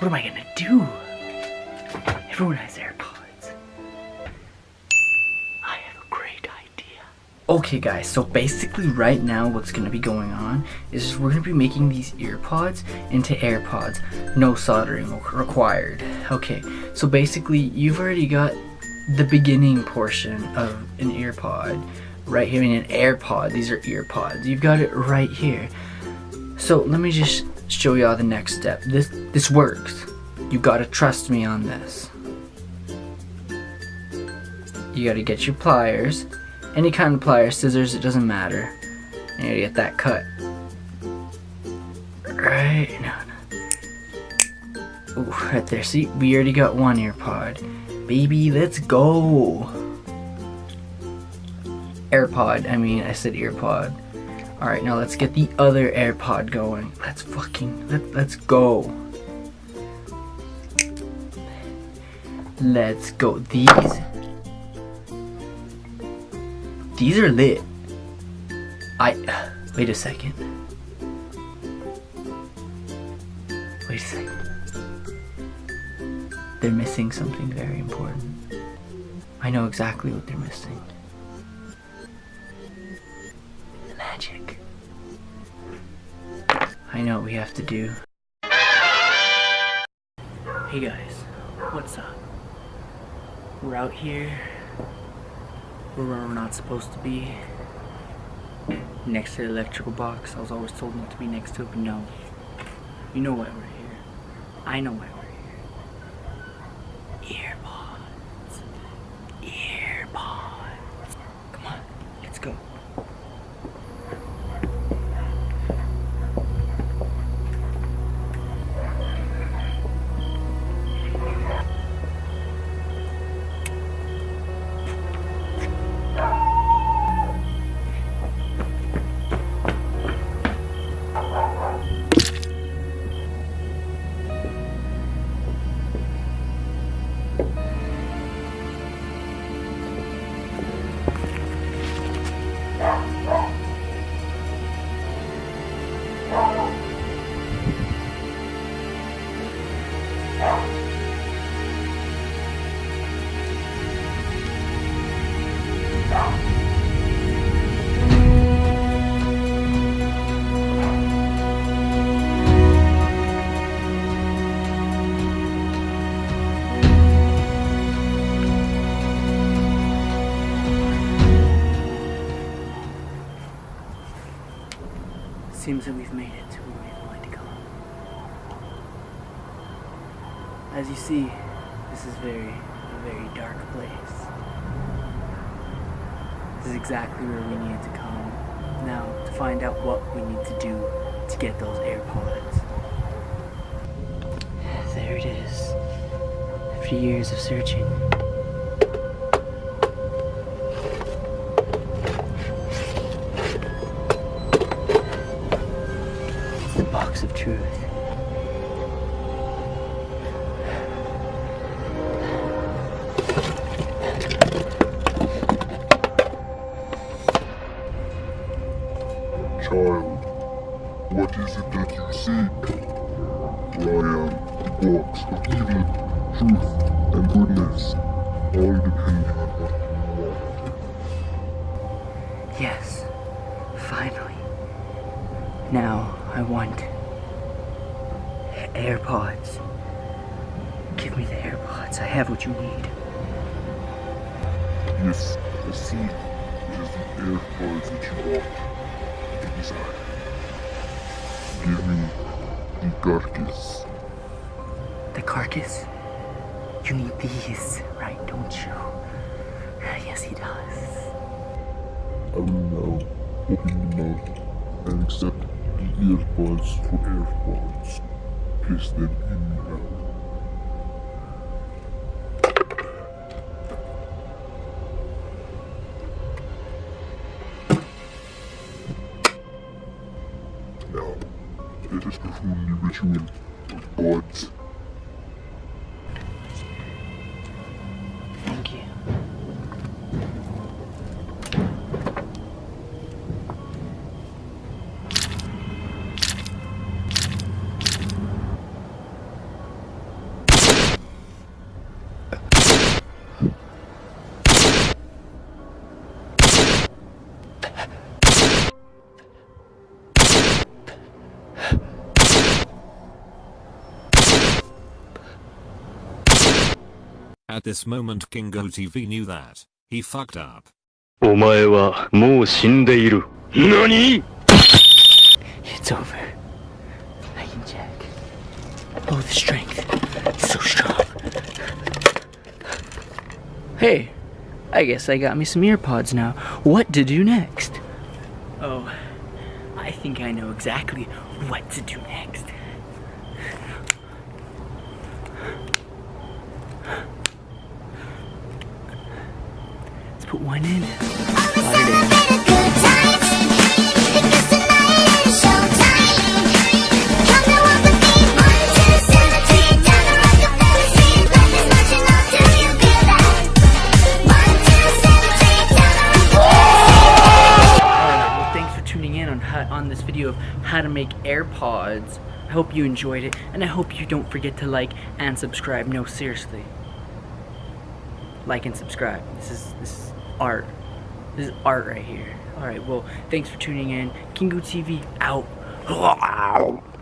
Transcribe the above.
What am I gonna do? Everyone has AirPods. I have a great idea. Okay guys, so basically right now what's gonna be going on is we're gonna be making these earpods into AirPods. No soldering required. Okay, so basically you've already got the beginning portion of an earpod right here. I mean an AirPod, these are earpods. You've got it right here. So let me just show y'all the next step. This works. You gotta trust me on this. You gotta get your pliers, any kind of pliers, scissors, it doesn't matter. And you gotta get that cut. Right now. Ooh, right there. See, we already got one earpod. Baby, let's go. AirPod, I said earpod. Alright, now let's get the other AirPod going. Let's go. Let's go. These are lit. Wait a second. Wait a second. They're missing something very important. I know exactly what they're missing. The magic. I know what we have to do. Hey guys, what's up? We're out here where we're not supposed to be, next to the electrical box. I was always told not to be next to it, but no. You know why we're here. I know why we're here. Earpods. Earpods. Come on, let's go. Seems that we've made it to where we wanted to go. As you see, this is a very dark place. This is exactly where we needed to come. Now, to find out what we need to do to get those AirPods. There it is. After years of searching. Box of truth. Child, what is it that you seek? Well, I am the box of evil, truth, and goodness, all depending on what you want. Yes, finally. Now I want AirPods. Give me the AirPods. I have what you need. Yes, I see. It is the AirPods that you want. The desire. Give me the carcass. The carcass? You need these, right, don't you? Yes, he does. I will now open the mouth and accept the earpods for AirPods. Place them in now. Now, let us perform the ritual of pods. Thank you. At this moment Kingo TV knew that he fucked up. お前はもう死んでいる。何？ It's over. I can check. Oh, the strength. It's so strong. Hey, I guess I got me some earpods now. What to do next? Oh, I think I know exactly what to do next. Let's put one in. Slide it in. On this video of how to make AirPods. I hope you enjoyed it, and I hope you don't forget to like and subscribe. No, seriously, like and subscribe. This is art. This is art right here. All right, well, thanks for tuning in. Kingo TV out.